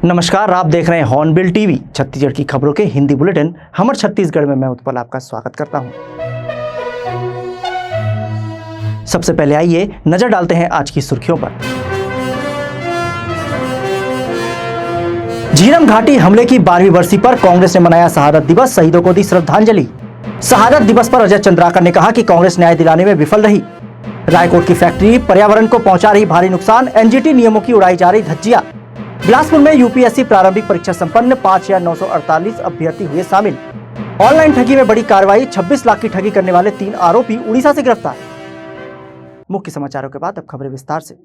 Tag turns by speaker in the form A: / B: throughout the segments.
A: नमस्कार, आप देख रहे हैं हॉर्नबिल टीवी। छत्तीसगढ़ की खबरों के हिंदी बुलेटिन हमर छत्तीसगढ़ में मैं उत्पल आपका स्वागत करता हूं। सबसे पहले आइए नजर डालते हैं आज की सुर्खियों पर। झीरम घाटी हमले की 12वीं बरसी पर कांग्रेस ने मनाया शहादत दिवस, शहीदों को दी श्रद्धांजलि। शहादत दिवस पर अजय चंद्राकर ने कहा कि कांग्रेस न्याय दिलाने में विफल रही। रायकोट की फैक्ट्री पर्यावरण को पहुंचा रही भारी नुकसान, एनजीटी नियमों की उड़ाई जा रही धज्जियां। बिलासपुर में यूपीएससी प्रारंभिक परीक्षा संपन्न, 5,948 अभ्यर्थी हुए शामिल। ऑनलाइन ठगी में बड़ी कार्रवाई, 26 लाख की ठगी करने वाले 3 आरोपी उड़ीसा से गिरफ्तार। मुख्य समाचारों के बाद अब खबरें विस्तार से।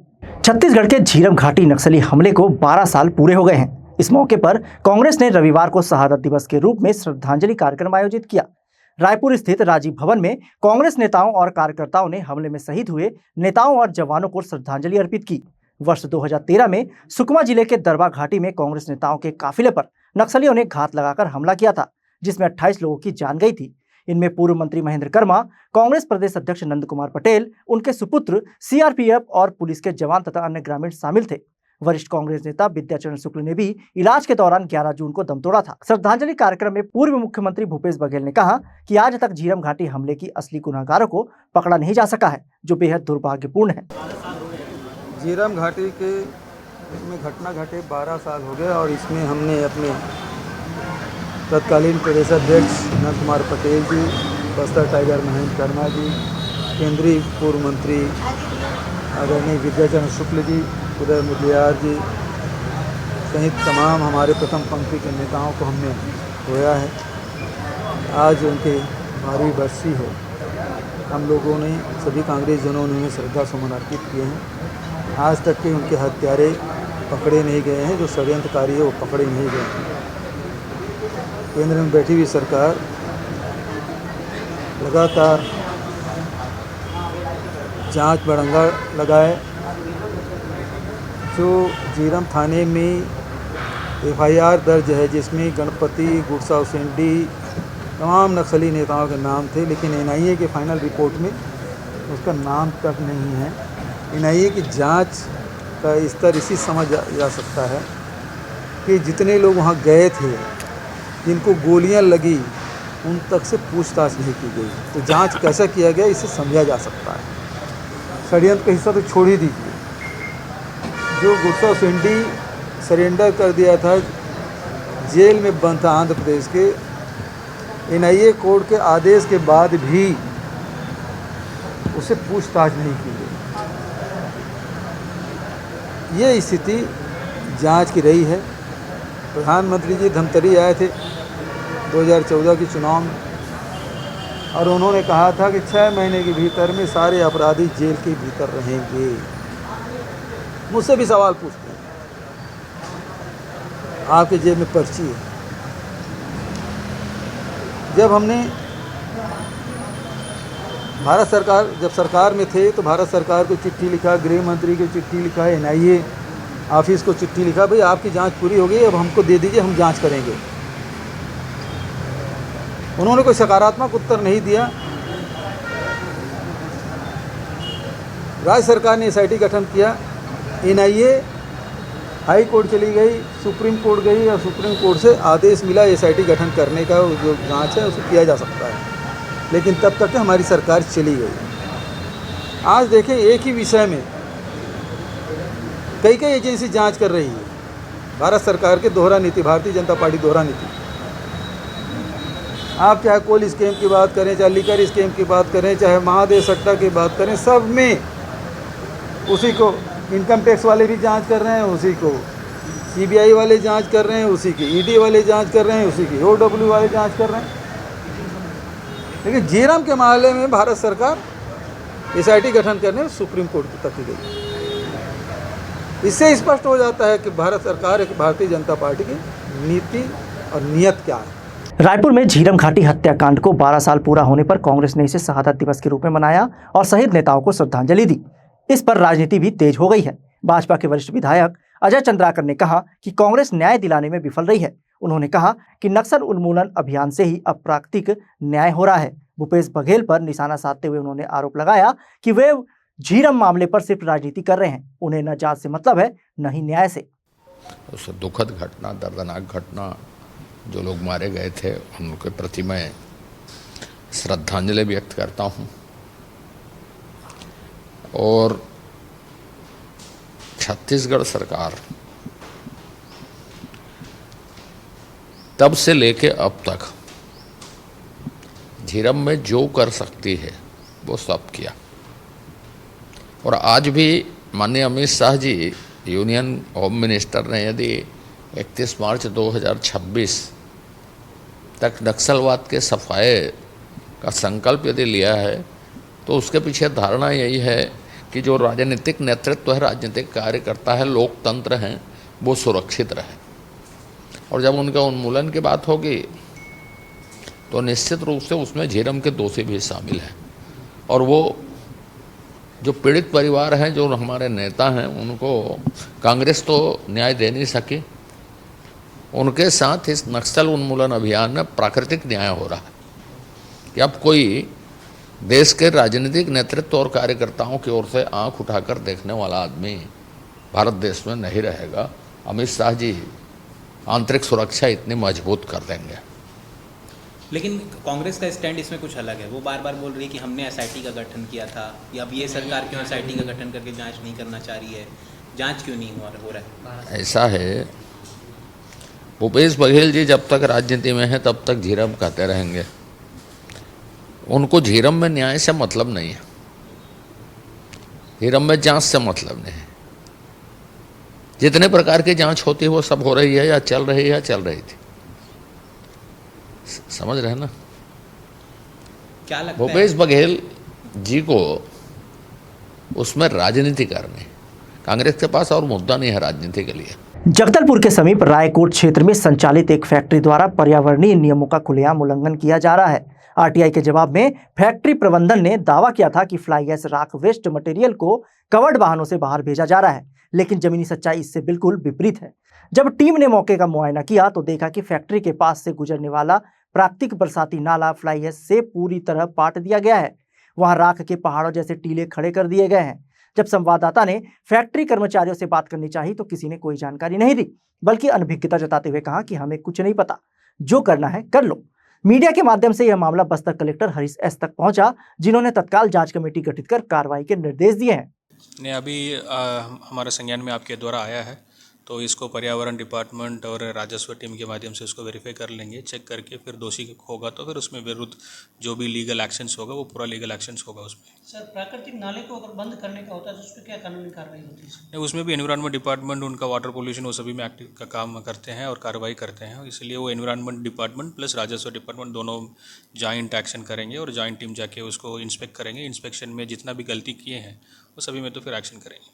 A: छत्तीसगढ़ के झीरम घाटी नक्सली हमले को 12 साल पूरे हो गए हैं। इस मौके पर कांग्रेस ने रविवार को शहादत दिवस के रूप में श्रद्धांजलि कार्यक्रम आयोजित किया। रायपुर स्थित राजीव भवन में कांग्रेस नेताओं और कार्यकर्ताओं ने हमले में शहीद हुए नेताओं और जवानों को श्रद्धांजलि अर्पित की। वर्ष 2013 में सुकमा जिले के दरबा घाटी में कांग्रेस नेताओं के काफिले पर नक्सलियों ने घात लगाकर हमला किया था, जिसमें 28 लोगों की जान गई थी। इनमें पूर्व मंत्री महेंद्र कर्मा, कांग्रेस प्रदेश अध्यक्ष नंद कुमार पटेल, उनके सुपुत्र, सीआरपीएफ और पुलिस के जवान तथा अन्य ग्रामीण शामिल थे। वरिष्ठ कांग्रेस नेता विद्याचरण शुक्ल ने भी इलाज के दौरान 11 जून को दम तोड़ा था। श्रद्धांजलि कार्यक्रम में पूर्व मुख्यमंत्री भूपेश बघेल ने कहा कि आज तक झीरम घाटी हमले की असली गुनहगारों को पकड़ा नहीं जा सका है, जो बेहद दुर्भाग्यपूर्ण है।
B: झीरम घाटी के में घटना घटे 12 साल हो गए और इसमें हमने अपने तत्कालीन प्रदेश अध्यक्ष नंद कुमार पटेल जी, बस्तर टाइगर महेंद्र कर्मा जी, केंद्रीय पूर्व मंत्री आदरणीय विद्याचरण शुक्ल जी, उदय मुदलियार जी सहित तमाम हमारे प्रथम पंक्ति के नेताओं को हमने खोया है। आज उनके 12वीं बरसी है। हम लोगों ने, सभी कांग्रेस जनों ने उन्हें श्रद्धा सुमन अर्पित किए हैं। आज तक के उनके हत्यारे पकड़े नहीं गए हैं, जो षड्यंत्रकारी है वो पकड़े नहीं गए हैं। केंद्र में बैठी हुई सरकार लगातार जांच बड़ंगा लगाए। जो झीरम थाने में एफआईआर दर्ज है, जिसमें गणपति, गुरसा उसेंडी, तमाम नक्सली नेताओं के नाम थे, लेकिन एनआईए के फाइनल रिपोर्ट में उसका नाम तक नहीं है। एनआईए की जांच का स्तर इसी समझ जा सकता है कि जितने लोग वहां गए थे, जिनको गोलियां लगी, उन तक से पूछताछ नहीं की गई। तो जांच कैसा किया गया, इसे समझा जा सकता है। षड्यंत्र का हिस्सा तो छोड़ ही दीजिए। जो गुरसा उसेंडी सरेंडर कर दिया था, जेल में बंद था आंध्र प्रदेश के, एनआईए कोर्ट के आदेश के बाद भी उसे पूछताछ नहीं की गई। ये स्थिति जांच की रही है। प्रधानमंत्री जी धमतरी आए थे 2014 के चुनाव में और उन्होंने कहा था कि 6 महीने के भीतर में सारे अपराधी जेल के भीतर रहेंगे। मुझसे भी सवाल पूछते हैं, आपके जेब में पर्ची है। जब हमने भारत सरकार, जब सरकार में थे तो भारत सरकार को चिट्ठी लिखा, गृह मंत्री को चिट्ठी लिखा, एनआईए ऑफिस को चिट्ठी लिखा, भाई आपकी जांच पूरी हो गई, अब हमको दे दीजिए, हम जांच करेंगे। उन्होंने कोई सकारात्मक उत्तर नहीं दिया। राज्य सरकार ने एसआईटी गठन किया। एनआईए हाई कोर्ट चली गई, सुप्रीम कोर्ट गई और सुप्रीम कोर्ट से आदेश मिला एसआईटी गठन करने का, जो जांच है उसको किया जा सकता है। लेकिन तब तक हमारी सरकार चली गई। आज देखें, एक ही विषय में कई एजेंसी जांच कर रही है। भारत सरकार के दोहरा नीति, भारतीय जनता पार्टी दोहरा नीति। आप चाहे कोल स्कीम की बात करें, चाहे लिकर स्कीम की बात करें, चाहे महादेव सट्टा की बात करें, सब में उसी को इनकम टैक्स वाले भी जांच कर रहे हैं, उसी को सीबीआई वाले जांच कर रहे हैं, उसी की ईडी वाले जांच कर रहे हैं, उसी की ओडब्ल्यू वाले जांच कर रहे हैं। लेकिन झीरम के मामले में भारत सरकार एसआईटी गठन करने सुप्रीम कोर्ट तक गई। इससे स्पष्ट हो जाता है कि भारत सरकार, भारतीय जनता पार्टी की नीति और नीयत क्या है।
A: रायपुर में झीरम घाटी हत्याकांड को 12 साल पूरा होने पर कांग्रेस ने इसे शहादत दिवस के रूप में मनाया और शहीद नेताओं को श्रद्धांजलि दी। इस पर राजनीति भी तेज हो गई है। भाजपा के वरिष्ठ विधायक अजय चंद्राकर ने कहा कि कांग्रेस न्याय दिलाने में विफल रही है। उन्होंने कहा कि नक्सल उन्मूलन अभियान से ही अप्राकृतिक न्याय हो रहा है। भूपेश बघेल पर निशाना साधते हुए उन्होंने आरोप लगाया कि वे झीरम मामले पर सिर्फ राजनीति कर रहे हैं। उन्हें न जांच से मतलब है, न ही न्याय से।
C: उस दुखद घटना, दर्दनाक घटना, जो लोग मारे गए थे उनके प्रति मैं श्रद्धांजलि व्यक्त करता हूँ। और छत्तीसगढ़ सरकार तब से लेके अब तक झीरम में जो कर सकती है वो सब किया। और आज भी माननीय Amit Shah ji, union home minister ने यदि 31 मार्च 2026 तक नक्सलवाद के सफाए का संकल्प यदि लिया है तो उसके पीछे धारणा यही है कि जो राजनीतिक नेतृत्व है, राजनीतिक कार्यकर्ता है, लोकतंत्र हैं, वो सुरक्षित रहे। और जब उनका उन्मूलन की बात होगी तो निश्चित रूप से उसमें झीरम के दोषी भी शामिल हैं। और वो जो पीड़ित परिवार हैं, जो हमारे नेता हैं, उनको कांग्रेस तो न्याय दे नहीं सकी। उनके साथ इस नक्सल उन्मूलन अभियान में प्राकृतिक न्याय हो रहा है कि अब कोई देश के राजनीतिक नेतृत्व और कार्यकर्ताओं की ओर से आंख उठाकर देखने वाला आदमी भारत देश में नहीं रहेगा। अमित शाह जी आंतरिक सुरक्षा इतनी मजबूत कर देंगे।
D: लेकिन कांग्रेस का स्टैंड इसमें कुछ अलग है। वो बार बार बोल रही है कि हमने एसआईटी का गठन किया था, या अब ये सरकार क्यों एसआईटी का गठन करके जांच नहीं करना चाह रही है, जांच क्यों नहीं हो रहा है?
C: ऐसा है, भूपेश बघेल जी जब तक राजनीति में है तब तक झीरम कहते रहेंगे। उनको झीरम में न्याय से मतलब नहीं है, झीरम में जांच से मतलब नहीं है। जितने प्रकार की जांच होती है वो सब हो रही है, या चल रही है, या चल रही थी। समझ रहे हैं ना?
D: क्या लगता है
C: भूपेश बघेल जी को उसमें राजनीति करनी, कांग्रेस के पास और मुद्दा नहीं है राजनीति के लिए।
A: जगदलपुर के समीप रायकोट क्षेत्र में संचालित एक फैक्ट्री द्वारा पर्यावरणीय नियमों का खुलेआम उल्लंघन किया जा रहा है। आरटीआई के जवाब में फैक्ट्री प्रबंधन ने दावा किया था कि फ्लाई ऐश राख वेस्ट मटेरियल को कवर्ड वाहनों से बाहर भेजा जा रहा है, लेकिन जमीनी सच्चाई इससे बिल्कुल विपरीत है। जब टीम ने मौके का मुआयना किया तो देखा कि फैक्ट्री के पास से गुजरने वाला प्राकृतिक बरसाती नाला फ्लाई ऐश से पूरी तरह पाट दिया गया है। वहां राख के पहाड़ों जैसे टीले खड़े कर दिए गए हैं। जब संवाददाता ने फैक्ट्री कर्मचारियों से बात करनी चाही तो किसी ने कोई जानकारी नहीं दी, बल्कि अनभिज्ञता जताते हुए कहा कि हमें कुछ नहीं पता, जो करना है कर लो। मीडिया के माध्यम से यह मामला बस्तर कलेक्टर हरीश एस तक पहुंचा, जिन्होंने तत्काल जांच कमेटी गठित कर कार्रवाई के निर्देश दिए हैं।
E: ने अभी हमारे संज्ञान में आपके द्वारा आया है, तो इसको पर्यावरण डिपार्टमेंट और राजस्व टीम के माध्यम से उसको वेरीफाई कर लेंगे। चेक करके फिर दोषी होगा तो फिर उसमें विरुद्ध जो भी लीगल एक्शंस होगा वो पूरा लीगल एक्शंस होगा उसमें।
F: सर, प्राकृतिक नाले को अगर बंद करने का होता है तो उस पर क्या कानूनी कार्रवाई होती है?
E: उसमें भी एनवायरनमेंट डिपार्टमेंट, उनका वाटर पोल्यूशन, वो सभी में एक्टिव का काम करते हैं और कार्रवाई करते हैं। इसलिए वो एनवायरनमेंट डिपार्टमेंट प्लस राजस्व डिपार्टमेंट दोनों जॉइंट एक्शन करेंगे और जॉइंट टीम जाके उसको इंस्पेक्ट करेंगे। इंस्पेक्शन में जितना भी गलती किए हैं वो सभी में तो फिर एक्शन करेंगे।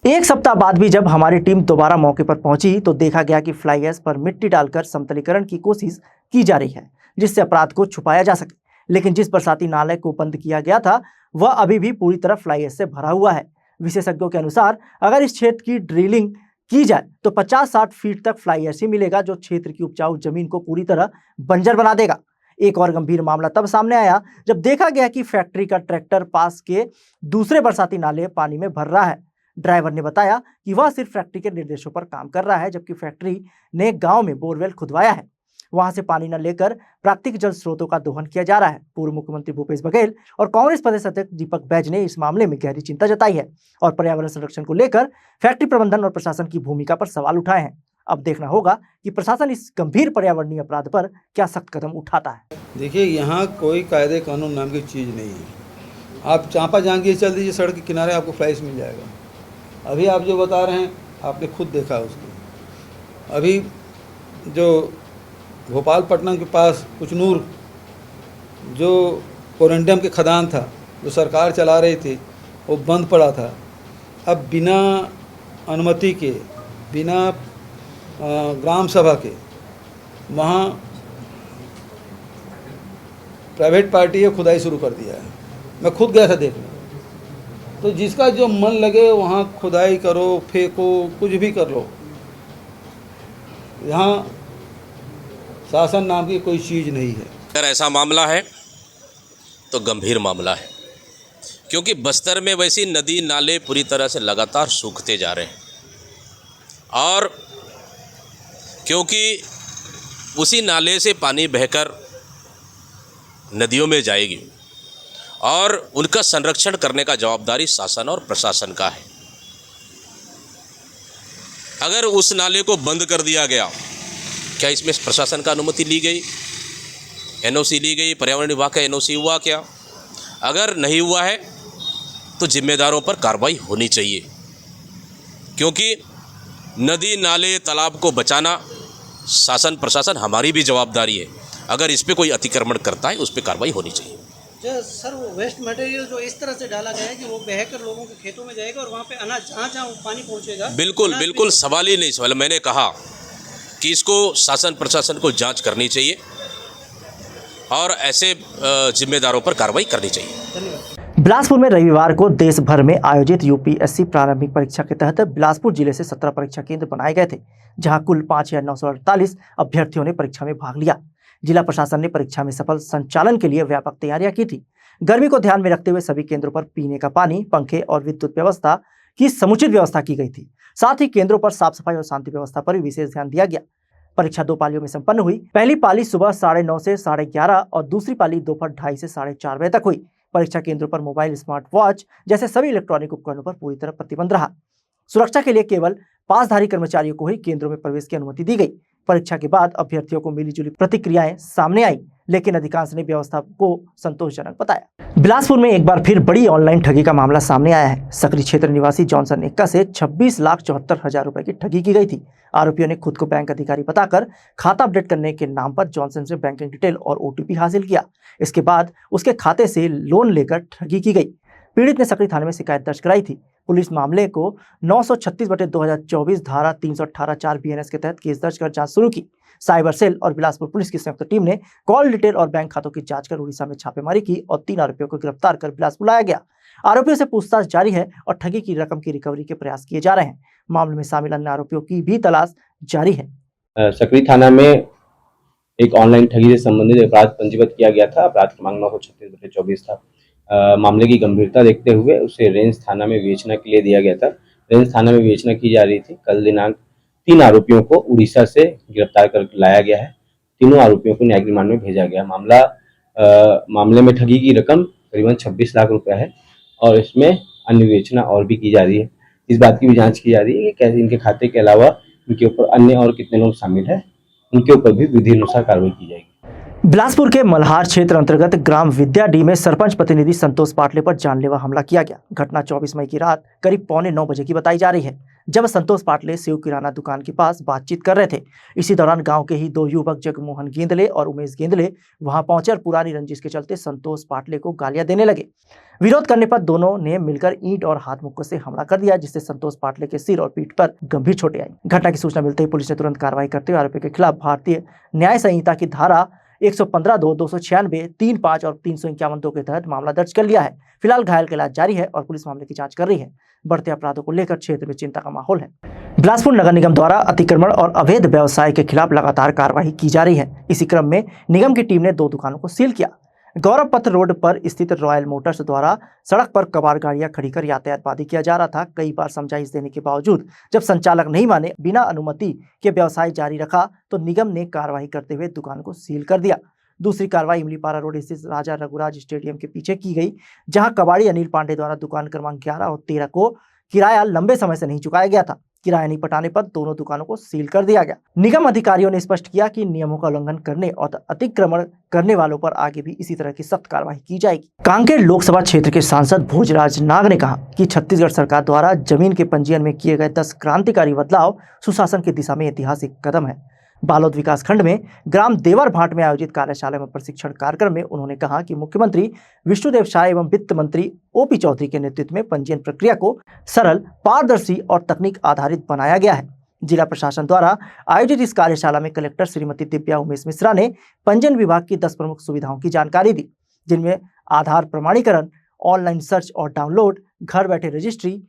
A: एक सप्ताह बाद भी जब हमारी टीम दोबारा मौके पर पहुंची तो देखा गया कि फ्लाई ऐश पर मिट्टी डालकर समतलीकरण की कोशिश की जा रही है, जिससे अपराध को छुपाया जा सके। लेकिन जिस बरसाती नाले को बंद किया गया था वह अभी भी पूरी तरह फ्लाई ऐश से भरा हुआ है। विशेषज्ञों के अनुसार अगर इस क्षेत्र की ड्रिलिंग की जाए तो 50-60 फीट तक फ्लाई ऐश ही मिलेगा, जो क्षेत्र की उपजाऊ जमीन को पूरी तरह बंजर बना देगा। एक और गंभीर मामला तब सामने आया जब देखा गया कि फैक्ट्री का ट्रैक्टर पास के दूसरे बरसाती नाले पानी में भर रहा है। ड्राइवर ने बताया कि वह सिर्फ फैक्ट्री के निर्देशों पर काम कर रहा है, जबकि फैक्ट्री ने गांव में बोरवेल खुदवाया है। वहां से पानी न लेकर प्राकृतिक जल स्रोतों का दोहन किया जा रहा है। पूर्व मुख्यमंत्री भूपेश बघेल और कांग्रेस प्रदेश अध्यक्ष दीपक बैज ने इस मामले में गहरी चिंता जताई है और पर्यावरण संरक्षण को लेकर फैक्ट्री प्रबंधन और प्रशासन की भूमिका पर सवाल उठाए हैं। अब देखना होगा कि प्रशासन इस गंभीर पर्यावरणीय अपराध पर क्या सख्त कदम उठाता है।
B: देखिए, यहाँ कोई कायदे कानून नाम की चीज़ नहीं है। आप चांपा जाएंगे चल दीजिए, सड़क के किनारे आपको फ्लाई ऐश मिल जाएगा। अभी आप जो बता रहे हैं आपने खुद देखा उसको। अभी जो भोपालपट्टनम के पास कुचनूर जो कोरंडम के खदान था, जो सरकार चला रही थी, वो बंद पड़ा था। अब बिना अनुमति के, बिना ग्राम सभा के वहाँ प्राइवेट पार्टी है खुदाई शुरू कर दिया है। मैं खुद गया था देखने। तो जिसका जो मन लगे वहाँ खुदाई करो, फेंको, कुछ भी कर लो। यहाँ शासन नाम की कोई चीज़ नहीं है।
G: अगर ऐसा मामला है तो गंभीर मामला है, क्योंकि बस्तर में वैसी नदी नाले पूरी तरह से लगातार सूखते जा रहे हैं और क्योंकि उसी नाले से पानी बहकर नदियों में जाएगी और उनका संरक्षण करने का जवाबदारी शासन और प्रशासन का है। अगर उस नाले को बंद कर दिया गया, क्या इसमें प्रशासन का अनुमति ली गई, एनओसी ली गई, पर्यावरण विभाग का एनओसी हुआ क्या? अगर नहीं हुआ है तो जिम्मेदारों पर कार्रवाई होनी चाहिए, क्योंकि नदी नाले तालाब को बचाना शासन प्रशासन हमारी भी जवाबदारी है। अगर इस पे कोई अतिक्रमण करता है उस पर कार्रवाई होनी चाहिए।
F: जो सर वो वेस्ट मटेरियल जो इस तरह से डाला गया है कि वो बहकर लोगों के खेतों में जाएगा और वहाँ पे अनाज जहाँ जहाँ पानी पहुँचेगा,
G: बिल्कुल बिल्कुल सवाल ही नहीं सवाल। मैंने कहा कि इसको शासन प्रशासन को जांच करनी चाहिए और ऐसे जिम्मेदारों पर कार्रवाई करनी चाहिए।
A: बिलासपुर में रविवार को देश भर में आयोजित यूपीएससी प्रारंभिक परीक्षा के तहत बिलासपुर जिले से 17 परीक्षा केंद्र बनाए गए थे, जहां कुल 5,948 अभ्यर्थियों ने परीक्षा में भाग लिया। जिला प्रशासन ने परीक्षा में सफल संचालन के लिए व्यापक तैयारियां की थी। गर्मी को ध्यान में रखते हुए सभी केंद्रों पर पीने का पानी, पंखे और विद्युत व्यवस्था की समुचित व्यवस्था की गई थी। साथ ही केंद्रों पर साफ सफाई और शांति व्यवस्था पर भी विशेष ध्यान दिया गया। परीक्षा 2 पालियों में संपन्न हुई। पहली पाली सुबह 9:30 से 11:30 और दूसरी पाली दोपहर 2:30 से 4:30 बजे तक हुई। परीक्षा केंद्रों पर मोबाइल, स्मार्ट वॉच जैसे सभी इलेक्ट्रॉनिक उपकरणों पर पूरी तरह प्रतिबंध रहा। सुरक्षा के लिए केवल पासधारी कर्मचारियों को ही केंद्रों में प्रवेश की अनुमति दी गई। परीक्षा के बाद अभ्यर्थियों को मिलीजुली प्रतिक्रियाएं सामने आई, लेकिन अधिकांश ने व्यवस्था को संतोषजनक बताया। बिलासपुर में एक बार फिर बड़ी ऑनलाइन ठगी का मामला सामने आया है। सकरी क्षेत्र निवासी जॉनसन एक्का से 26,74,000 रुपए की ठगी की गई थी। आरोपियों ने खुद को बैंक अधिकारी बताकर खाता अपडेट करने के नाम पर जॉनसन से बैंकिंग डिटेल और ओटीपी हासिल किया। इसके बाद उसके खाते से लोन लेकर ठगी की गई। पीड़ित ने सकरी थाने में शिकायत दर्ज कराई थी। पुलिस मामले को 936/2024 धारा 318(4) बीएनएस के तहत केस दर्ज कर जांच शुरू की। साइबर सेल और बिलासपुर पुलिस की संयुक्त टीम ने कॉल डिटेल और बैंक खातों की जांच कर उड़ीसा में छापेमारी की और 3 आरोपियों को गिरफ्तार कर बिलासपुर लाया गया। आरोपियों से पूछताछ जारी है और ठगी की रकम की रिकवरी के प्रयास किए जा रहे हैं। मामले में शामिल अन्य आरोपियों की भी तलाश जारी है।
H: सकरी थाना में एक ऑनलाइन ठगी से संबंधित अपराध पंजीबद्ध किया गया था। अपराध क्रमांक 936/24 था। मामले की गंभीरता देखते हुए उसे रेंज थाना में विवेचना के लिए दिया गया था। रेंज थाना में विवेचना की जा रही थी। कल दिनांक 3 आरोपियों को उड़ीसा से गिरफ्तार कर लाया गया है। तीनों आरोपियों को न्यायिक रिमांड में भेजा गया। मामले में ठगी की रकम करीबन 26 लाख रुपया है और इसमें अन्य विवेचना और भी की जा रही है। इस बात की भी जांच की जा रही है कि कैसे इनके खाते के अलावा इनके ऊपर अन्य और कितने लोग शामिल हैं, उनके ऊपर भी विधि अनुसार कार्रवाई की जाएगी।
A: बिलासपुर के मल्हार क्षेत्र अंतर्गत ग्राम विद्याडी में सरपंच प्रतिनिधि संतोष पाटले पर जानलेवा हमला किया गया। घटना 24 मई की रात करीब 8:45 बजे की बताई जा रही है, जब संतोष पाटले शिव किराना दुकान के पास बातचीत कर रहे थे। इसी दौरान गांव के ही 2 युवक जगमोहन गेंदले और उमेश गेंदले वहां पहुंचे और पुरानी रंजिश के चलते संतोष पाटले को गालियां देने लगे। विरोध करने पर दोनों ने मिलकर ईंट और हाथ मुक्के से हमला कर दिया, जिससे संतोष पाटले के सिर और पीठ पर गंभीर चोटें आई। घटना की सूचना मिलते ही पुलिस ने तुरंत कार्रवाई करते हुए आरोपी के खिलाफ भारतीय न्याय संहिता की धारा 115(2), 296, 3(5) और 351(2) के तहत मामला दर्ज कर लिया है। फिलहाल घायल का इलाज जारी है और पुलिस मामले की जांच कर रही है। बढ़ते अपराधों को लेकर क्षेत्र में चिंता का माहौल है। बिलासपुर नगर निगम द्वारा अतिक्रमण और अवैध व्यवसाय के खिलाफ लगातार कार्रवाई की जा रही है। इसी क्रम में निगम की टीम ने 2 दुकानों को सील किया। गौरव पथ रोड पर स्थित रॉयल मोटर्स द्वारा सड़क पर कबाड़ गाड़ियां खड़ी कर यातायात बाधित किया जा रहा था। कई बार समझाइश देने के बावजूद जब संचालक नहीं माने, बिना अनुमति के व्यवसाय जारी रखा, तो निगम ने कार्रवाई करते हुए दुकान को सील कर दिया। दूसरी कार्रवाई इमलीपारा रोड स्थित राजा रघुराज स्टेडियम के पीछे की गई, जहां कबाड़ी अनिल पांडे द्वारा दुकान क्रमांक 11 और 13 को किराया लंबे समय से नहीं चुकाया गया था। किराया नहीं पटाने पर दोनों दुकानों को सील कर दिया गया। निगम अधिकारियों ने स्पष्ट किया कि नियमों का उल्लंघन करने और अतिक्रमण करने वालों पर आगे भी इसी तरह की सख्त कार्रवाई की जाएगी। कांकेर लोकसभा क्षेत्र के सांसद भोजराज नाग ने कहा कि छत्तीसगढ़ सरकार द्वारा जमीन के पंजीयन में किए गए 10 क्रांतिकारी बदलाव सुशासन की दिशा में ऐतिहासिक कदम है। बालोद विकासखंड में ग्राम देवर भाट में आयोजित कार्यशाला में प्रशिक्षण कार्यक्रम में उन्होंने कहा कि मुख्यमंत्री विष्णुदेव साय एवं वित्त मंत्री ओपी चौधरी के नेतृत्व में पंजीयन प्रक्रिया को सरल, पारदर्शी और तकनीक आधारित बनाया गया है। जिला प्रशासन द्वारा आयोजित इस कार्यशाला में कलेक्टर श्रीमती दिव्या उमेश मिश्रा ने पंजीयन विभाग की 10 प्रमुख सुविधाओं की जानकारी दी, जिनमें आधार प्रमाणीकरण, ऑनलाइन सर्च और डाउनलोड, घर बैठे रजिस्ट्री,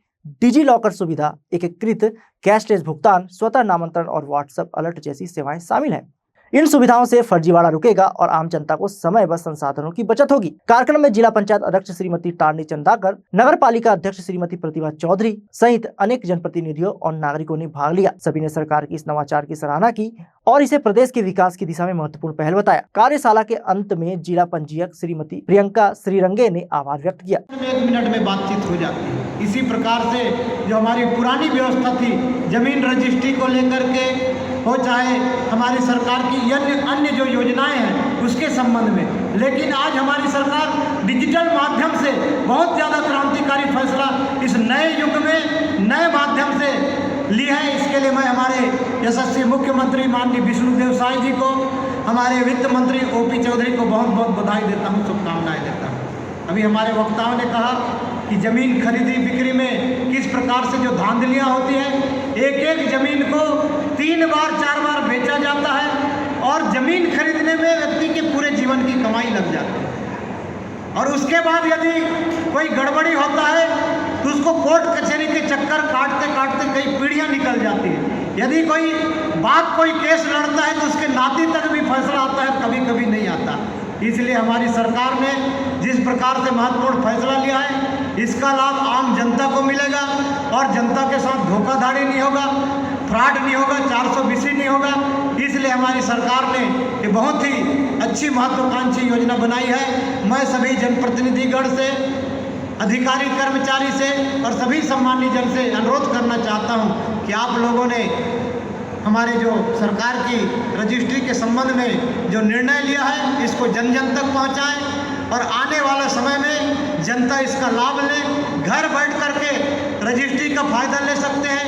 A: डिजी लॉकर सुविधा, एकीकृत कैशलेस भुगतान, स्वतः नामांतरण और व्हाट्सएप अलर्ट जैसी सेवाएं शामिल हैं। इन सुविधाओं से फर्जीवाड़ा रुकेगा और आम जनता को समय व संसाधनों की बचत होगी। कार्यक्रम में जिला पंचायत अध्यक्ष श्रीमती टारनी चंदाकर, नगर पालिका अध्यक्ष श्रीमती प्रतिभा चौधरी सहित अनेक जनप्रतिनिधियों और नागरिकों ने भाग लिया। सभी ने सरकार की इस नवाचार की सराहना की और इसे प्रदेश के विकास की दिशा में महत्वपूर्ण पहल बताया। कार्यशाला के अंत में जिला पंजीयक श्रीमती प्रियंका श्रीरंगे ने आभार व्यक्त किया।
I: 1 मिनट में बातचीत हो जाती है। इसी प्रकार से जो हमारी पुरानी व्यवस्था थी जमीन रजिस्ट्री को लेकर के हो, चाहे हमारी सरकार की अन्य जो योजनाएं हैं उसके संबंध में, लेकिन आज हमारी सरकार डिजिटल माध्यम से बहुत ज़्यादा क्रांतिकारी फैसला इस नए युग में नए माध्यम से ली है। इसके लिए मैं हमारे यशस्वी मुख्यमंत्री माननीय विष्णुदेव साय जी को, हमारे वित्त मंत्री OP चौधरी को बहुत बहुत बधाई देता हूँ, शुभकामनाएं देता हूँ। अभी हमारे वक्ताओं ने कहा कि ज़मीन खरीदी बिक्री में किस प्रकार से जो धांधलियाँ होती हैं, एक ज़मीन को 3 बार 4 बार बेचा जाता है और ज़मीन खरीदने में व्यक्ति के पूरे जीवन की कमाई लग जाती है और उसके बाद यदि कोई गड़बड़ी होता है तो उसको कोर्ट कचहरी के चक्कर काटते काटते कई पीढ़ियाँ निकल जाती हैं। यदि कोई केस लड़ता है तो उसके नाती तक भी फैसला आता है, कभी कभी नहीं आता। इसलिए हमारी सरकार ने जिस प्रकार से महत्वपूर्ण फैसला लिया है इसका लाभ आम जनता को मिलेगा और जनता के साथ धोखाधड़ी नहीं होगा, फ्रॉड नहीं होगा, 420 नहीं होगा। इसलिए हमारी सरकार ने ये बहुत ही अच्छी महत्वाकांक्षी योजना बनाई है। मैं सभी जनप्रतिनिधिगण से, अधिकारी कर्मचारी से और सभी सम्मानित जन से अनुरोध करना चाहता हूँ कि आप लोगों ने हमारे जो सरकार की रजिस्ट्री के संबंध में जो निर्णय लिया है इसको जन जन तक पहुँचाएँ और आने वाला समय में जनता इसका लाभ ले, घर बैठ करके रजिस्ट्री का फायदा ले सकते हैं।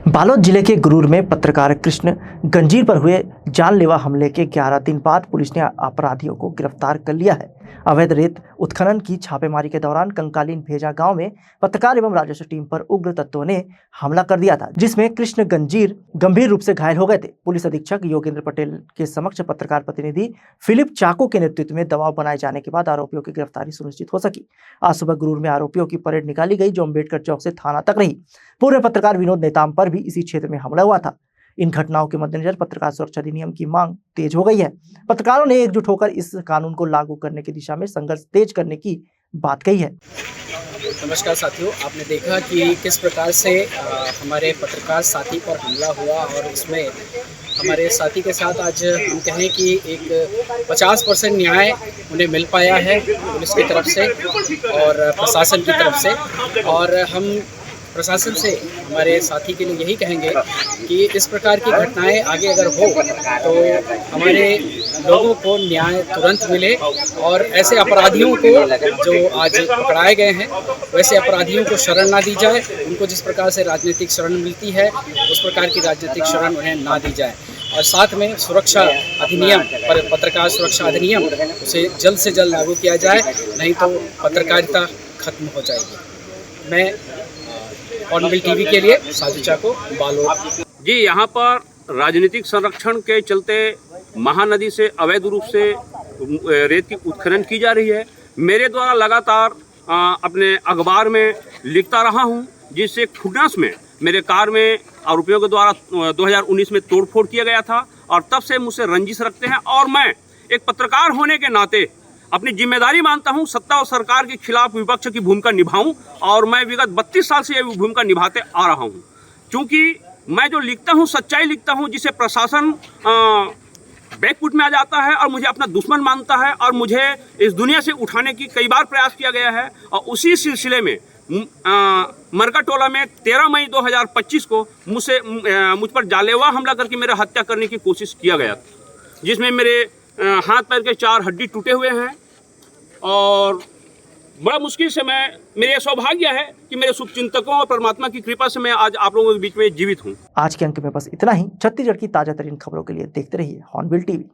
A: बालोद जिले के गुरूर में पत्रकार कृष्ण गंजीर पर हुए जानलेवा हमले के 11 दिन बाद पुलिस ने अपराधियों को गिरफ्तार कर लिया है। अवैध रेत उत्खनन की छापेमारी के दौरान कंकालीन भेजा गांव में पत्रकार एवं राजस्व टीम पर उग्र तत्वों ने हमला कर दिया था, जिसमें कृष्ण गंजीर गंभीर रूप से घायल हो गए थे। पुलिस अधीक्षक योगेंद्र पटेल के समक्ष पत्रकार प्रतिनिधि फिलिप चाको के नेतृत्व में दबाव बनाए जाने के बाद आरोपियों की गिरफ्तारी सुनिश्चित हो सकी। आज सुबह गुरूर में आरोपियों की परेड निकाली गई जो अम्बेडकर चौक से थाना तक रही। पूर्व पत्रकार विनोद नेताम पर भी इसी क्षेत्र में हमला हुआ था। इन घटनाओं के मद्देनजर पत्रकार सुरक्षा अधिनियम की मांग तेज हो गई है। पत्रकारों ने एकजुट होकर इस कानून को लागू करने की दिशा में संघर्ष तेज करने की बात कही है।
J: नमस्कार साथियों, आपने देखा कि किस प्रकार से हमारे पत्रकार साथी पर हमला हुआ और उसमें हमारे साथी के साथ आज हम कहें कि एक 50% न्याय उन्हें मिल पाया है पुलिस की तरफ से और प्रशासन की तरफ से। और हम प्रशासन से हमारे साथी के लिए यही कहेंगे कि इस प्रकार की घटनाएं आगे अगर हो तो हमारे लोगों को न्याय तुरंत मिले और ऐसे अपराधियों को जो आज पकड़ाए गए हैं वैसे अपराधियों को शरण ना दी जाए। उनको जिस प्रकार से राजनीतिक शरण मिलती है उस प्रकार की राजनीतिक शरण उन्हें ना दी जाए। और साथ में सुरक्षा अधिनियम, पत्रकार सुरक्षा अधिनियम उसे जल्द से जल्द लागू किया जाए, नहीं तो पत्रकारिता खत्म हो जाएगी। मैं ऑनबिल टीवी के लिए साजू चाको, बालोद।
K: जी, यहाँ पर राजनीतिक संरक्षण के चलते महानदी से अवैध रूप से रेत की उत्खनन की जा रही है। मेरे द्वारा लगातार अपने अखबार में लिखता रहा हूँ, जिससे खुन्नस में मेरे कार में आरोपियों के द्वारा 2019 में तोड़फोड़ किया गया था और तब से मुझसे रंजिश रखते हैं। और मैं एक पत्रकार होने के नाते अपनी जिम्मेदारी मानता हूं सत्ता और सरकार के खिलाफ विपक्ष की भूमिका निभाऊं और मैं विगत 32 साल से यह भूमिका निभाते आ रहा हूं। क्योंकि मैं जो लिखता हूं सच्चाई लिखता हूं, जिसे प्रशासन बैकफुट में आ जाता है और मुझे अपना दुश्मन मानता है और मुझे इस दुनिया से उठाने की कई बार प्रयास किया गया है। और उसी सिलसिले में मरकाटोला में 13 मई 2025 को मुझ पर जानलेवा हमला करके मेरा हत्या करने की कोशिश किया गया, जिसमें मेरे हाथ पैर के 4 हड्डी टूटे हुए हैं। और बड़ा मुश्किल से मेरे सौभाग्य है कि मेरे शुभचिंतकों और परमात्मा की कृपा से मैं आज आप लोगों के बीच में जीवित हूँ।
A: आज के अंक में बस इतना ही। छत्तीसगढ़ की ताजा तरीन खबरों के लिए देखते रहिए हॉर्नबिल टीवी।